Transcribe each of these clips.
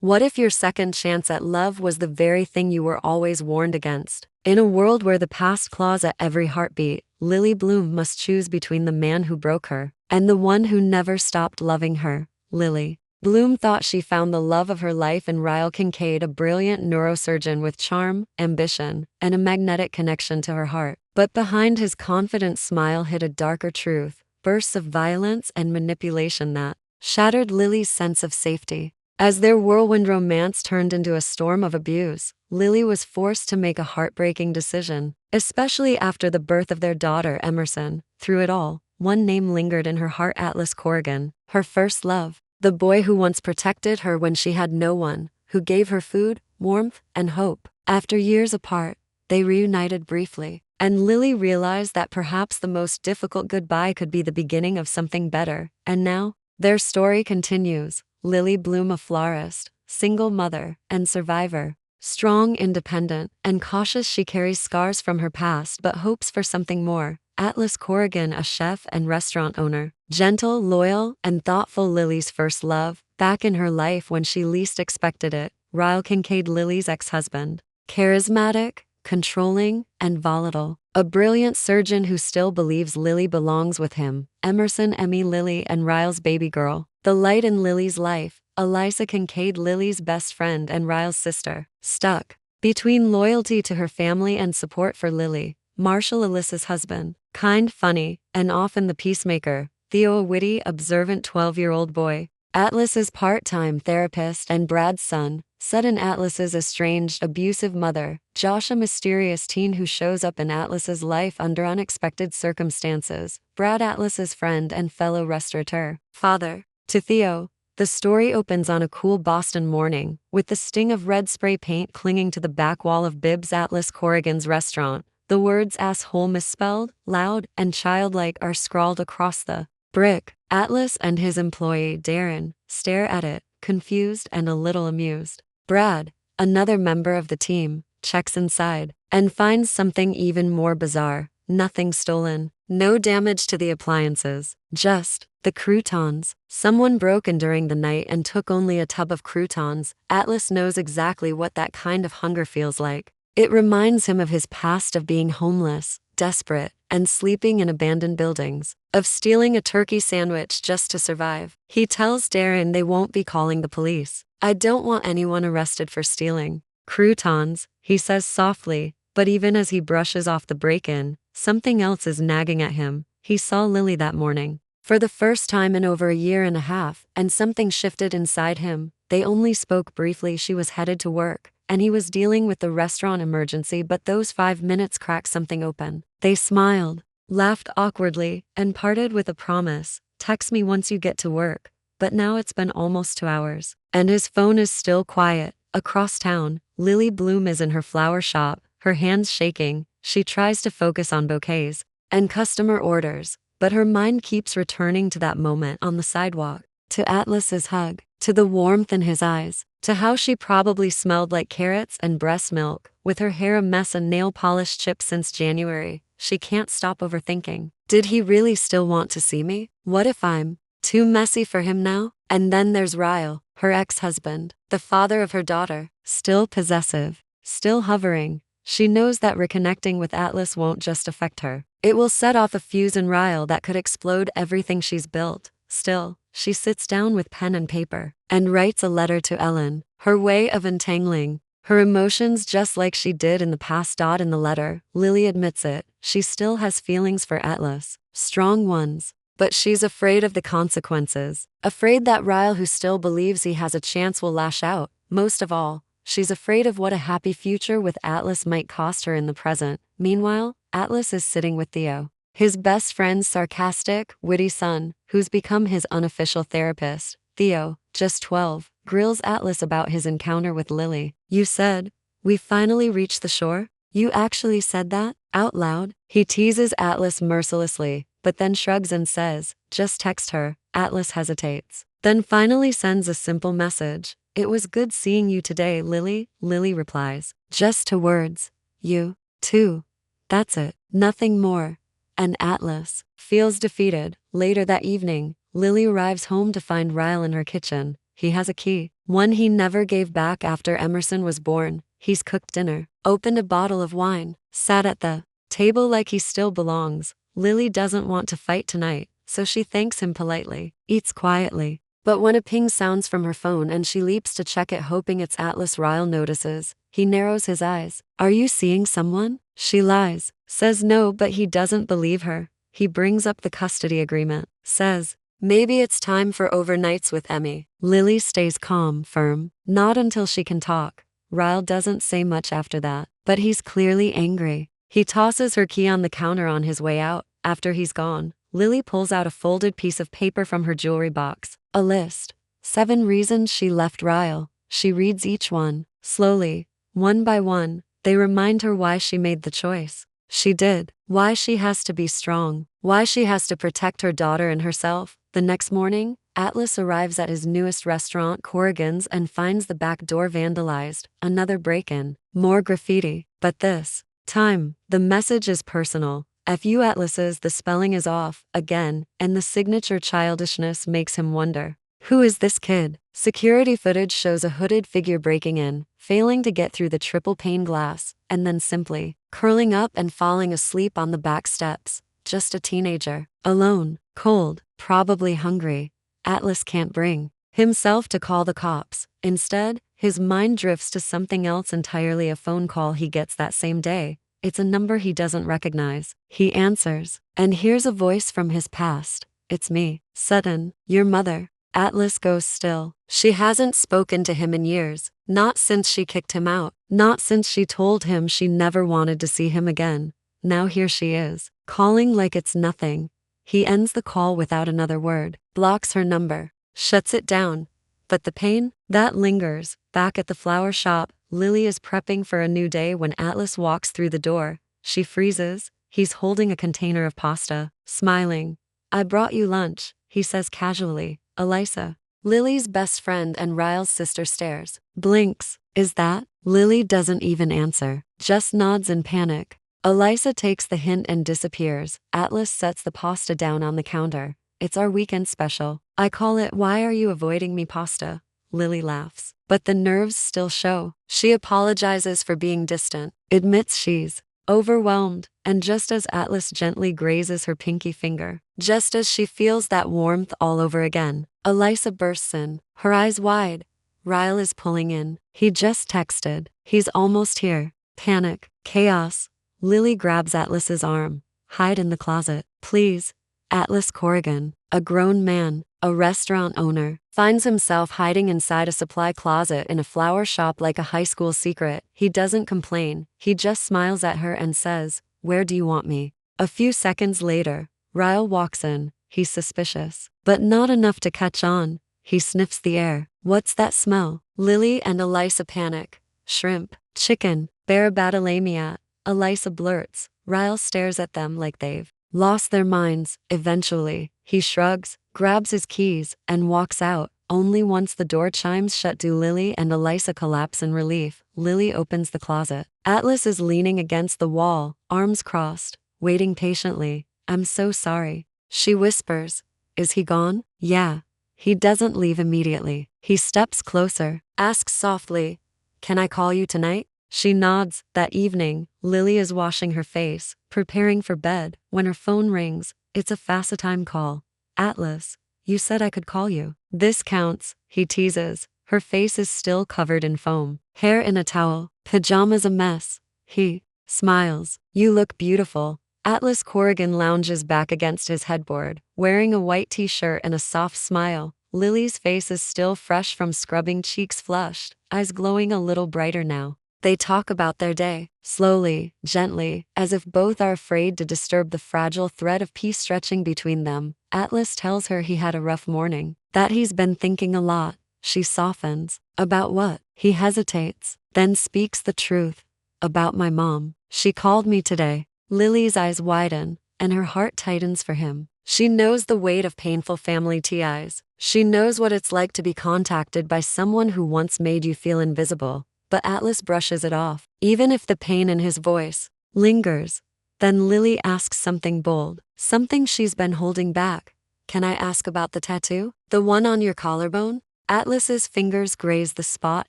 What if your second chance at love was the very thing you were always warned against? In a world where the past claws at every heartbeat, Lily Bloom must choose between the man who broke her and the one who never stopped loving her. Lily Bloom thought she found the love of her life in Ryle Kincaid, a brilliant neurosurgeon with charm, ambition, and a magnetic connection to her heart. But behind his confident smile hid a darker truth, bursts of violence and manipulation that shattered Lily's sense of safety. As their whirlwind romance turned into a storm of abuse, Lily was forced to make a heartbreaking decision, especially after the birth of their daughter Emerson. Through it all, one name lingered in her heart: Atlas Corrigan, her first love. The boy who once protected her when she had no one, who gave her food, warmth, and hope. After years apart, they reunited briefly, and Lily realized that perhaps the most difficult goodbye could be the beginning of something better. And now, their story continues. Lily Bloom, a florist, single mother, and survivor. Strong, independent, and cautious, she carries scars from her past but hopes for something more. Atlas Corrigan, a chef and restaurant owner. Gentle, loyal, and thoughtful, Lily's first love, back in her life when she least expected it. Ryle Kincaid, Lily's ex-husband. Charismatic, controlling, and volatile. A brilliant surgeon who still believes Lily belongs with him. Emerson, Emmy, Lily and Ryle's baby girl. The light in Lily's life. Eliza Kincaid, Lily's best friend and Ryle's sister. Stuck between loyalty to her family and support for Lily. Marshall, Alyssa's husband. Kind, funny, and often the peacemaker. Theo, a witty, observant 12-year-old boy. Atlas's part-time therapist and Brad's son. Sudden, Atlas's estranged, abusive mother. Josh, a mysterious teen who shows up in Atlas's life under unexpected circumstances. Brad, Atlas's friend and fellow restaurateur. Father to Theo. The story opens on a cool Boston morning, with the sting of red spray paint clinging to the back wall of Bibbs, Atlas Corrigan's restaurant. The words "asshole" misspelled, loud, and childlike are scrawled across the brick. Atlas and his employee, Darren, stare at it, confused and a little amused. Brad, another member of the team, checks inside and finds something even more bizarre. Nothing stolen, no damage to the appliances, just the croutons. Someone broke in during the night and took only a tub of croutons. Atlas knows exactly what that kind of hunger feels like. It reminds him of his past, of being homeless, desperate, and sleeping in abandoned buildings, of stealing a turkey sandwich just to survive. He tells Darren they won't be calling the police. "I don't want anyone arrested for stealing croutons," he says softly, but even as he brushes off the break-in, something else is nagging at him. He saw Lily that morning, for the first time in over a year and a half, and something shifted inside him. They only spoke briefly. She was headed to work, and he was dealing with the restaurant emergency, but those 5 minutes cracked something open. They smiled, laughed awkwardly, and parted with a promise: "Text me once you get to work." But now it's been almost 2 hours, and his phone is still quiet. Across town, Lily Bloom is in her flower shop, her hands shaking. She tries to focus on bouquets and customer orders, but her mind keeps returning to that moment on the sidewalk, to Atlas's hug, to the warmth in his eyes, to how she probably smelled like carrots and breast milk, with her hair a mess and nail polish chipped since January. She can't stop overthinking. Did he really still want to see me? What if I'm too messy for him now? And then there's Ryle, her ex-husband, the father of her daughter, still possessive, still hovering. She knows that reconnecting with Atlas won't just affect her. It will set off a fuse in Ryle that could explode everything she's built. Still, she sits down with pen and paper and writes a letter to Ellen, her way of untangling her emotions just like she did in the past. In the letter, Lily admits it. She still has feelings for Atlas, strong ones, but she's afraid of the consequences, afraid that Ryle, who still believes he has a chance, will lash out. Most of all, she's afraid of what a happy future with Atlas might cost her in the present. Meanwhile, Atlas is sitting with Theo, his best friend's sarcastic, witty son, who's become his unofficial therapist. Theo, just 12, grills Atlas about his encounter with Lily. "You said, we finally reached the shore? You actually said that? Out loud?" He teases Atlas mercilessly, but then shrugs and says, "Just text her." Atlas hesitates, then finally sends a simple message: "It was good seeing you today, Lily." Lily replies, just 2 words: "You, too." That's it, nothing more. And Atlas feels defeated. Later that evening, Lily arrives home to find Ryle in her kitchen. He has a key. One he never gave back after Emerson was born. He's cooked dinner, opened a bottle of wine, sat at the table like he still belongs. Lily doesn't want to fight tonight, so she thanks him politely, eats quietly. But when a ping sounds from her phone and she leaps to check it hoping it's Atlas, Ryle notices. He narrows his eyes. Are you seeing someone? She lies, says no, but he doesn't believe her. He brings up the custody agreement, says, maybe it's time for overnights with Emmy. Lily stays calm, firm, not until she can talk. Ryle doesn't say much after that, but he's clearly angry. He tosses her key on the counter on his way out. After he's gone, Lily pulls out a folded piece of paper from her jewelry box. A list. 7 reasons she left Ryle. She reads each one, slowly, one by one. They remind her why she made the choice she did, why she has to be strong, why she has to protect her daughter and herself. The next morning, Atlas arrives at his newest restaurant, Corrigan's, and finds the back door vandalized. Another break-in, more graffiti. But this time, the message is personal. F.U. Atlas's the spelling is off, again, and the signature childishness makes him wonder. Who is this kid? Security footage shows a hooded figure breaking in, failing to get through the triple pane glass, and then simply curling up and falling asleep on the back steps. Just a teenager. Alone, cold, probably hungry. Atlas can't bring himself to call the cops. Instead, his mind drifts to something else entirely, a phone call he gets that same day. It's a number he doesn't recognize. He answers, and hears a voice from his past. It's me, Sutton, your mother. Atlas goes still. She hasn't spoken to him in years, not since she kicked him out, not since she told him she never wanted to see him again. Now here she is, calling like it's nothing. He ends the call without another word, blocks her number, shuts it down. But the pain, that lingers. Back at the flower shop, Lily is prepping for a new day when Atlas walks through the door. She freezes. He's holding a container of pasta, smiling. I brought you lunch, he says casually. Elisa, Lily's best friend and Ryle's sister, stares, blinks. Is that? Lily doesn't even answer, just nods in panic. Elisa takes the hint and disappears. Atlas sets the pasta down on the counter. It's our weekend special. I call it Why Are You Avoiding Me pasta. Lily laughs, but the nerves still show. She apologizes for being distant, admits she's overwhelmed, and just as Atlas gently grazes her pinky finger, just as she feels that warmth all over again, Elisa bursts in, her eyes wide. Ryle is pulling in. He just texted. He's almost here. Panic, chaos. Lily grabs Atlas's arm. Hide in the closet, please. Atlas Corrigan, a grown man, a restaurant owner, finds himself hiding inside a supply closet in a flower shop like a high school secret. He doesn't complain. He just smiles at her and says, where do you want me? A few seconds later, Ryle walks in. He's suspicious, but not enough to catch on. He sniffs the air. What's that smell? Lily and Elisa panic. Shrimp, chicken, barabatalamia. Elisa blurts. Ryle stares at them like they've lost their minds. Eventually, he shrugs, grabs his keys, and walks out. Only once the door chimes shut do Lily and Elisa collapse in relief. Lily opens the closet. Atlas is leaning against the wall, arms crossed, waiting patiently. I'm so sorry, she whispers. Is he gone? Yeah. He doesn't leave immediately. He steps closer, asks softly, can I call you tonight? She nods. That evening, Lily is washing her face, preparing for bed, when her phone rings. It's a FaceTime call. Atlas, you said I could call you. This counts, he teases. Her face is still covered in foam, hair in a towel, pajamas a mess. He smiles. You look beautiful. Atlas Corrigan lounges back against his headboard, wearing a white t-shirt and a soft smile. Lily's face is still fresh from scrubbing, cheeks flushed, eyes glowing a little brighter now. They talk about their day, slowly, gently, as if both are afraid to disturb the fragile thread of peace stretching between them. Atlas tells her he had a rough morning, that he's been thinking a lot. She softens. About what? He hesitates, then speaks the truth. About my mom. She called me today. Lily's eyes widen, and her heart tightens for him. She knows the weight of painful family ties. She knows what it's like to be contacted by someone who once made you feel invisible. But Atlas brushes it off, even if the pain in his voice lingers. Then Lily asks something bold, something she's been holding back. Can I ask about the tattoo? The one on your collarbone? Atlas's fingers graze the spot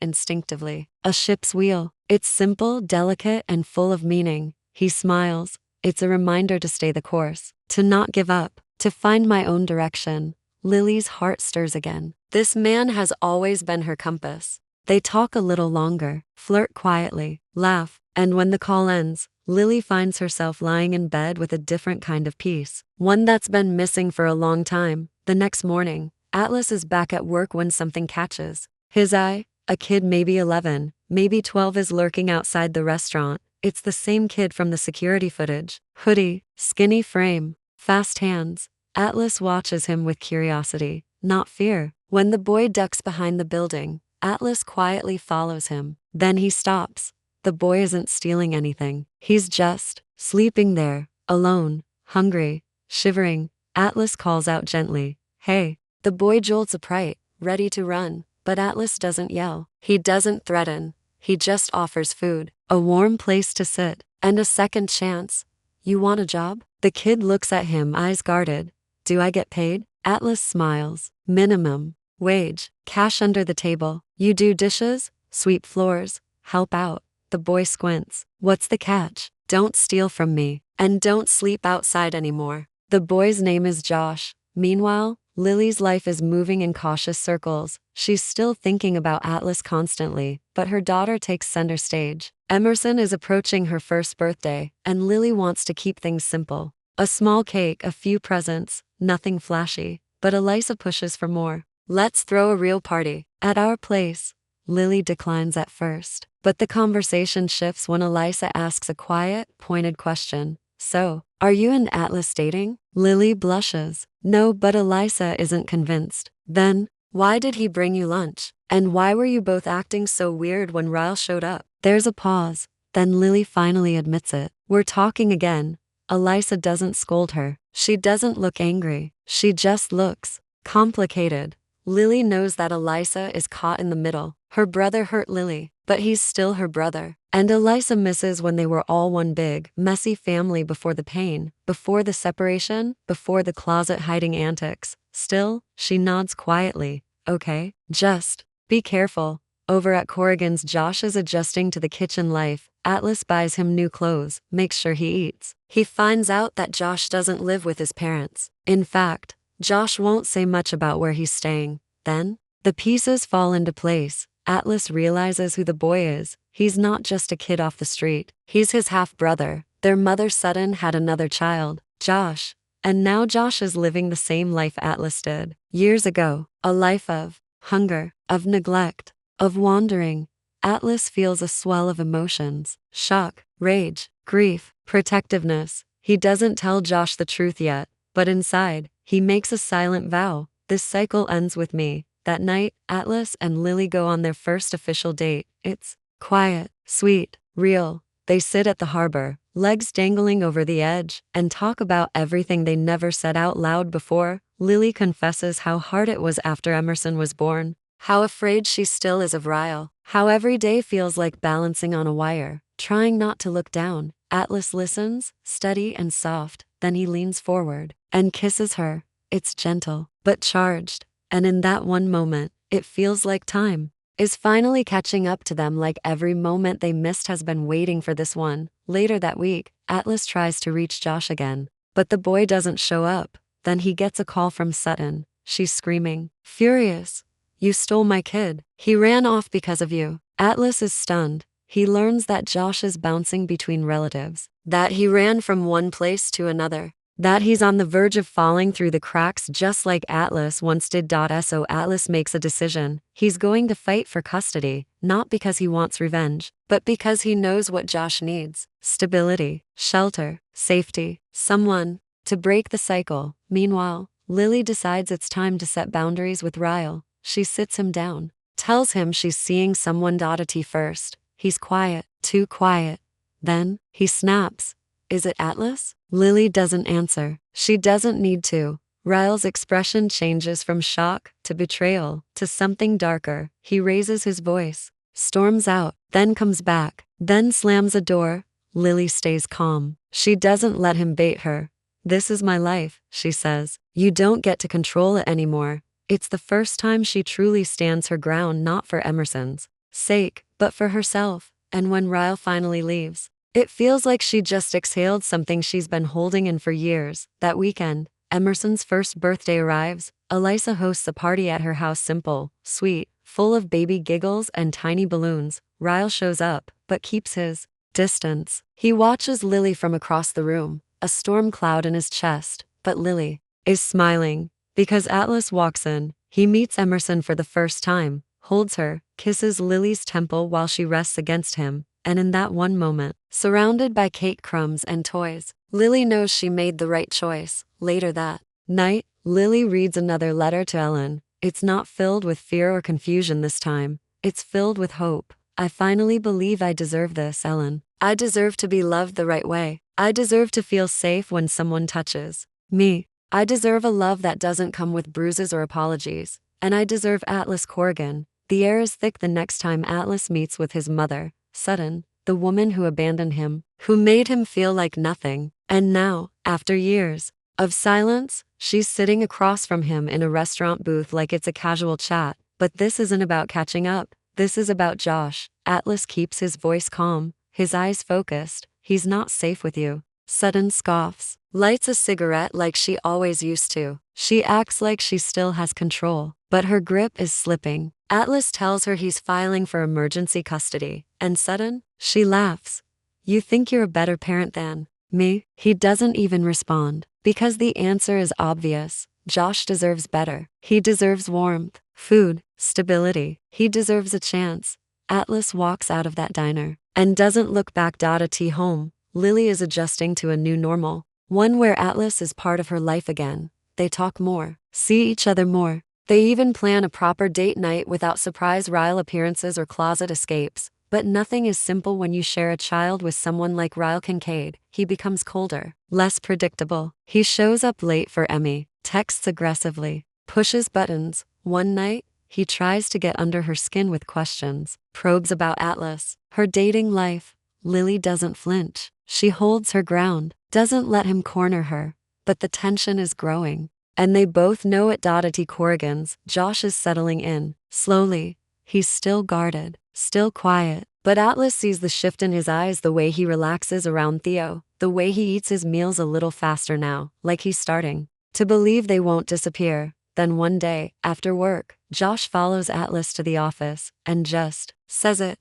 instinctively. A ship's wheel. It's simple, delicate, and full of meaning. He smiles. It's a reminder to stay the course, to not give up, to find my own direction. Lily's heart stirs again. This man has always been her compass. They talk a little longer, flirt quietly, laugh, and when the call ends, Lily finds herself lying in bed with a different kind of peace, one that's been missing for a long time. The next morning, Atlas is back at work when something catches his eye. A kid, maybe 11, maybe 12, is lurking outside the restaurant. It's the same kid from the security footage. Hoodie, skinny frame, fast hands. Atlas watches him with curiosity, not fear. When the boy ducks behind the building, Atlas quietly follows him. Then he stops. The boy isn't stealing anything. He's just sleeping there, alone, hungry, shivering. Atlas calls out gently, "Hey." The boy jolts upright, ready to run, but Atlas doesn't yell. He doesn't threaten. He just offers food, a warm place to sit, and a second chance. "You want a job?" The kid looks at him, eyes guarded. "Do I get paid?" Atlas smiles. "Minimum wage, cash under the table. You do dishes, sweep floors, help out." The boy squints. "What's the catch?" "Don't steal from me, and don't sleep outside anymore." The boy's name is Josh. Meanwhile, Lily's life is moving in cautious circles. She's still thinking about Atlas constantly, but her daughter takes center stage. Emerson is approaching her first birthday, and Lily wants to keep things simple. A small cake, a few presents, nothing flashy, but Elisa pushes for more. "Let's throw a real party at our place." Lily declines at first, but the conversation shifts when Elisa asks a quiet, pointed question. "So, are you and Atlas dating?" Lily blushes. "No," but Elisa isn't convinced. "Then, why did he bring you lunch? And why were you both acting so weird when Ryle showed up?" There's a pause. Then Lily finally admits it. "We're talking again." Elisa doesn't scold her. She doesn't look angry. She just looks complicated. Lily knows that Elisa is caught in the middle. Her brother hurt Lily, but he's still her brother. And Elisa misses when they were all one big, messy family before the pain, before the separation, before the closet hiding antics. Still, she nods quietly. "Okay, just be careful." Over at Corrigan's, Josh is adjusting to the kitchen life. Atlas buys him new clothes, makes sure he eats. He finds out that Josh doesn't live with his parents. In fact, Josh won't say much about where he's staying. Then, the pieces fall into place. Atlas realizes who the boy is. He's not just a kid off the street. He's his half-brother. Their mother Sutton had another child, Josh. And now Josh is living the same life Atlas did years ago. A life of hunger, of neglect, of wandering. Atlas feels a swell of emotions. Shock, rage, grief, protectiveness. He doesn't tell Josh the truth yet, but inside, he makes a silent vow. "This cycle ends with me." That night, Atlas and Lily go on their first official date. It's quiet, sweet, real. They sit at the harbor, legs dangling over the edge, and talk about everything they never said out loud before. Lily confesses how hard it was after Emerson was born, how afraid she still is of Ryle, how every day feels like balancing on a wire, trying not to look down. Atlas listens, steady and soft, then he leans forward and kisses her. It's gentle, but charged. And in that one moment, it feels like time is finally catching up to them, like every moment they missed has been waiting for this one. Later that week, Atlas tries to reach Josh again, but the boy doesn't show up. Then he gets a call from Sutton. She's screaming, furious. "You stole my kid. He ran off because of you." Atlas is stunned. He learns that Josh is bouncing between relatives, that he ran from one place to another, that he's on the verge of falling through the cracks just like Atlas once did. So Atlas makes a decision. He's going to fight for custody, not because he wants revenge, but because he knows what Josh needs: stability, shelter, safety, someone to break the cycle. Meanwhile, Lily decides it's time to set boundaries with Ryle. She sits him down, tells him she's seeing someone. T first. He's quiet, too quiet. Then, he snaps. "Is it Atlas?" Lily doesn't answer. She doesn't need to. Ryle's expression changes from shock to betrayal to something darker. He raises his voice, storms out, then comes back, then slams a door. Lily stays calm. She doesn't let him bait her. "This is my life," she says. "You don't get to control it anymore." It's the first time she truly stands her ground, not for Emerson's sake, but for herself. And when Ryle finally leaves, it feels like she just exhaled something she's been holding in for years. That weekend, Emerson's first birthday arrives. Elisa hosts a party at her house, simple, sweet, full of baby giggles and tiny balloons. Ryle shows up, but keeps his distance. He watches Lily from across the room, a storm cloud in his chest, but Lily is smiling. Because Atlas walks in, he meets Emerson for the first time, holds her, kisses Lily's temple while she rests against him, and in that one moment, surrounded by cake crumbs and toys, Lily knows she made the right choice. Later that night, Lily reads another letter to Ellen. It's not filled with fear or confusion this time. It's filled with hope. I finally believe I deserve this, Ellen. I deserve to be loved the right way. I deserve to feel safe when someone touches me. I deserve a love that doesn't come with bruises or apologies. And I deserve Atlas Corrigan. The air is thick the next time Atlas meets with his mother, Sutton, the woman who abandoned him, who made him feel like nothing. And now, after years of silence, she's sitting across from him in a restaurant booth like it's a casual chat. But this isn't about catching up. This is about Josh. Atlas keeps his voice calm, his eyes focused. He's not safe with you. Sutton scoffs, lights a cigarette like she always used to. She acts like she still has control, but her grip is slipping. Atlas tells her he's filing for emergency custody, and Sutton, she laughs. You think you're a better parent than me? He doesn't even respond, because the answer is obvious. Josh deserves better. He deserves warmth, food, stability. He deserves a chance. Atlas walks out of that diner and doesn't look back. At home, Lily is adjusting to a new normal, one where Atlas is part of her life again. They talk more, see each other more. They even plan a proper date night without surprise Ryle appearances or closet escapes. But nothing is simple when you share a child with someone like Ryle Kincaid. He becomes colder, less predictable. He shows up late for Emmy, texts aggressively, pushes buttons. One night, he tries to get under her skin with questions, probes about Atlas, her dating life. Lily doesn't flinch. She holds her ground, doesn't let him corner her. But the tension is growing, and they both know it. At Corrigan's, Josh is settling in, slowly. He's still guarded, still quiet, but Atlas sees the shift in his eyes, the way he relaxes around Theo, the way he eats his meals a little faster now, like he's starting to believe they won't disappear. Then one day, after work, Josh follows Atlas to the office, and just says it.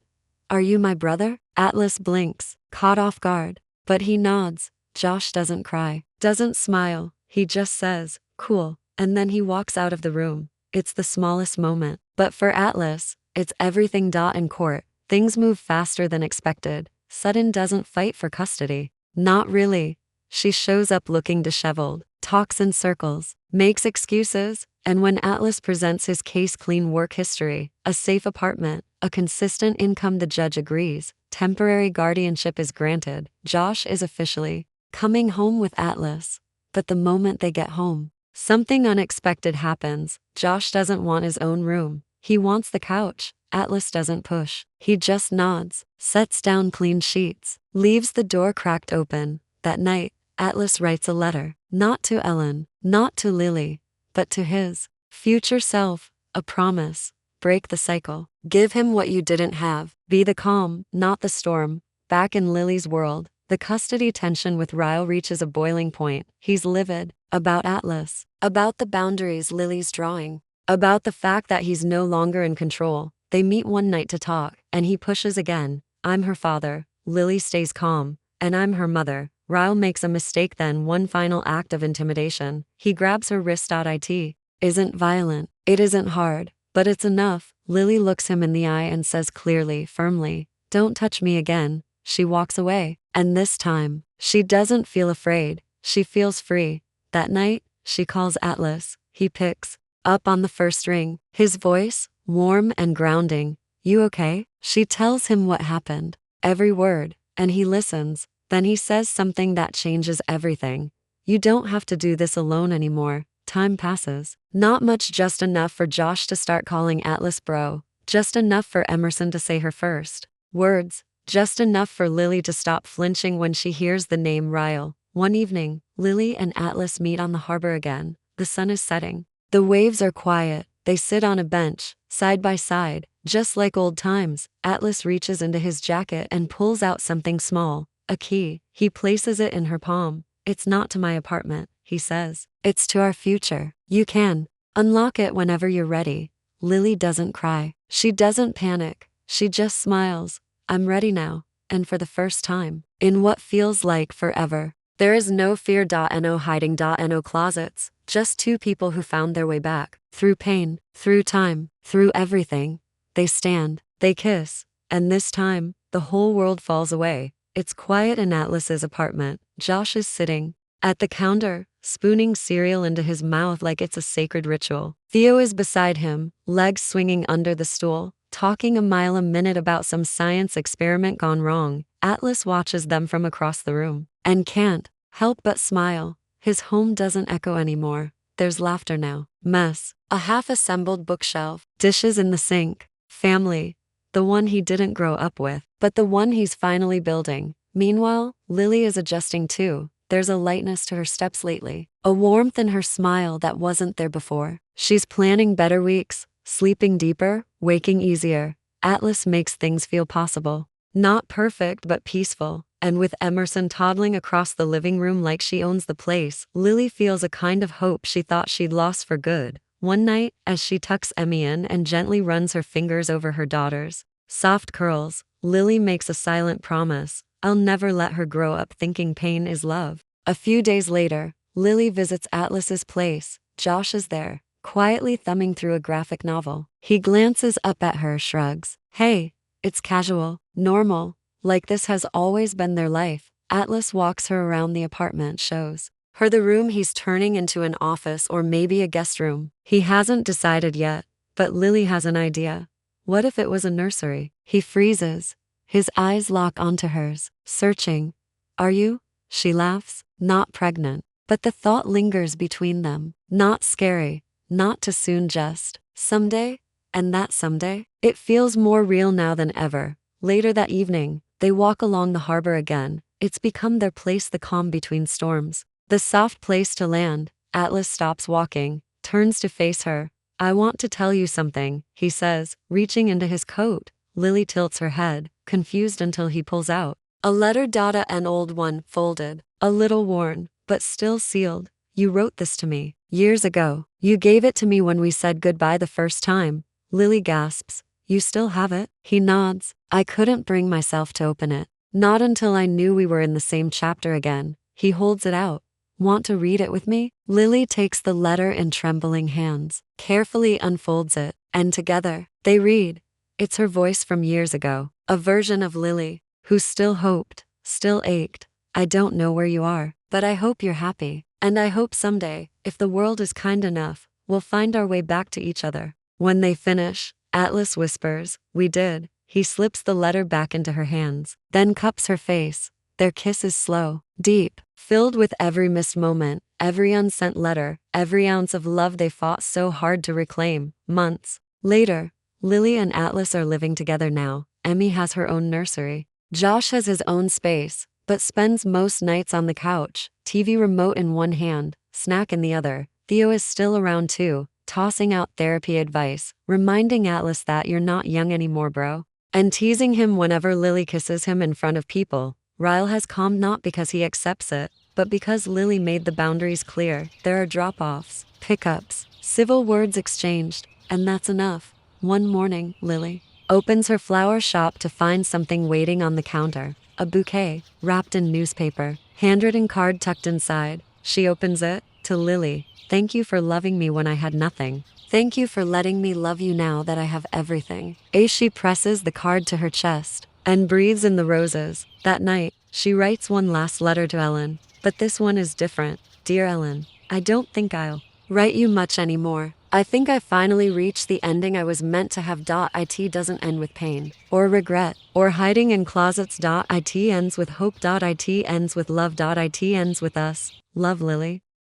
Are you my brother? Atlas blinks, caught off guard, but he nods. Josh doesn't cry, doesn't smile, he just says, cool, and then he walks out of the room. It's the smallest moment, but for Atlas, it's everything. In court, things move faster than expected. Sutton doesn't fight for custody. Not really. She shows up looking disheveled, talks in circles, makes excuses, and when Atlas presents his case, clean work history, a safe apartment, a consistent income, the judge agrees. Temporary guardianship is granted. Josh is officially coming home with Atlas. But the moment they get home, something unexpected happens. Josh doesn't want his own room. He wants the couch. Atlas doesn't push. He just nods, sets down clean sheets, leaves the door cracked open. That night, Atlas writes a letter, not to Ellen, not to Lily, but to his future self, a promise. Break the cycle. Give him what you didn't have. Be the calm, not the storm. Back in Lily's world, the custody tension with Ryle reaches a boiling point. He's livid about Atlas, about the boundaries Lily's drawing, about the fact that he's no longer in control. They meet one night to talk, and he pushes again. I'm her father. Lily stays calm, and I'm her mother. Ryle makes a mistake, then one final act of intimidation. He grabs her wrist. It isn't violent. It isn't hard, but it's enough. Lily looks him in the eye and says clearly, firmly, don't touch me again. She walks away, and this time, she doesn't feel afraid. She feels free. That night, she calls Atlas. He picks up on the first ring, his voice, warm and grounding. You okay? She tells him what happened, every word, and he listens. Then he says something that changes everything. You don't have to do this alone anymore. Time passes. Not much, just enough for Josh to start calling Atlas bro. Just enough for Emerson to say her first words. Just enough for Lily to stop flinching when she hears the name Ryle. One evening, Lily and Atlas meet on the harbor again. The sun is setting. The waves are quiet. They sit on a bench, side by side, just like old times. Atlas reaches into his jacket and pulls out something small, a key. He places it in her palm. It's not to my apartment, he says. It's to our future. You can unlock it whenever you're ready. Lily doesn't cry. She doesn't panic. She just smiles. I'm ready now. And for the first time, in what feels like forever. There is no fear.no hiding.no closets, just two people who found their way back. Through pain, through time, through everything. They stand, they kiss, and this time, the whole world falls away. It's quiet in Atlas's apartment. Josh is sitting at the counter, spooning cereal into his mouth like it's a sacred ritual. Theo is beside him, legs swinging under the stool, talking a mile a minute about some science experiment gone wrong. Atlas watches them from across the room and can't help but smile. His home doesn't echo anymore. There's laughter now. Mess. A half-assembled bookshelf. Dishes in the sink. Family. The one he didn't grow up with, but the one he's finally building. Meanwhile, Lily is adjusting too. There's a lightness to her steps lately. A warmth in her smile that wasn't there before. She's planning better weeks, sleeping deeper, waking easier. Atlas makes things feel possible. Not perfect but peaceful. And with Emerson toddling across the living room like she owns the place, Lily feels a kind of hope she thought she'd lost for good. One night, as she tucks Emmy in and gently runs her fingers over her daughter's soft curls, Lily makes a silent promise. I'll never let her grow up thinking pain is love. A few days later, Lily visits Atlas's place. Josh is there, quietly thumbing through a graphic novel. He glances up at her, shrugs. Hey, it's casual, normal. Like this has always been their life. Atlas walks her around the apartment, shows her the room he's turning into an office or maybe a guest room. He hasn't decided yet, but Lily has an idea. What if it was a nursery? He freezes. His eyes lock onto hers, searching. Are you? She laughs. Not pregnant. But the thought lingers between them. Not scary. Not too soon, just someday. And that someday? It feels more real now than ever. Later that evening, they walk along the harbor again. It's become their place, the calm between storms. The soft place to land. Atlas stops walking, turns to face her. I want to tell you something, he says, reaching into his coat. Lily tilts her head, confused until he pulls out a letter. An old one, folded, a little worn, but still sealed. You wrote this to me years ago. You gave it to me when we said goodbye the first time. Lily gasps. You still have it? He nods. I couldn't bring myself to open it. Not until I knew we were in the same chapter again. He holds it out. Want to read it with me? Lily takes the letter in trembling hands, carefully unfolds it, and together, they read. It's her voice from years ago, a version of Lily, who still hoped, still ached. I don't know where you are, but I hope you're happy. And I hope someday, if the world is kind enough, we'll find our way back to each other. When they finish, Atlas whispers, we did. He slips the letter back into her hands, then cups her face. Their kiss is slow, deep, filled with every missed moment, every unsent letter, every ounce of love they fought so hard to reclaim. Months later, Lily and Atlas are living together now. Emmy has her own nursery. Josh has his own space, but spends most nights on the couch, TV remote in one hand, snack in the other. Theo is still around too, tossing out therapy advice, reminding Atlas that you're not young anymore, bro, and teasing him whenever Lily kisses him in front of people. Ryle has calmed not because he accepts it, but because Lily made the boundaries clear. There are drop-offs, pickups, civil words exchanged, and that's enough. One morning, Lily opens her flower shop to find something waiting on the counter. A bouquet, wrapped in newspaper, handwritten card tucked inside. She opens it. To Lily, thank you for loving me when I had nothing. Thank you for letting me love you now that I have everything. She presses the card to her chest and breathes in the roses. That night, she writes one last letter to Ellen. But this one is different. Dear Ellen, I don't think I'll write you much anymore. I think I finally reached the ending I was meant to have. It doesn't end with pain, or regret, or hiding in closets. It ends with hope. It ends with love. It ends with us. Love, Lily.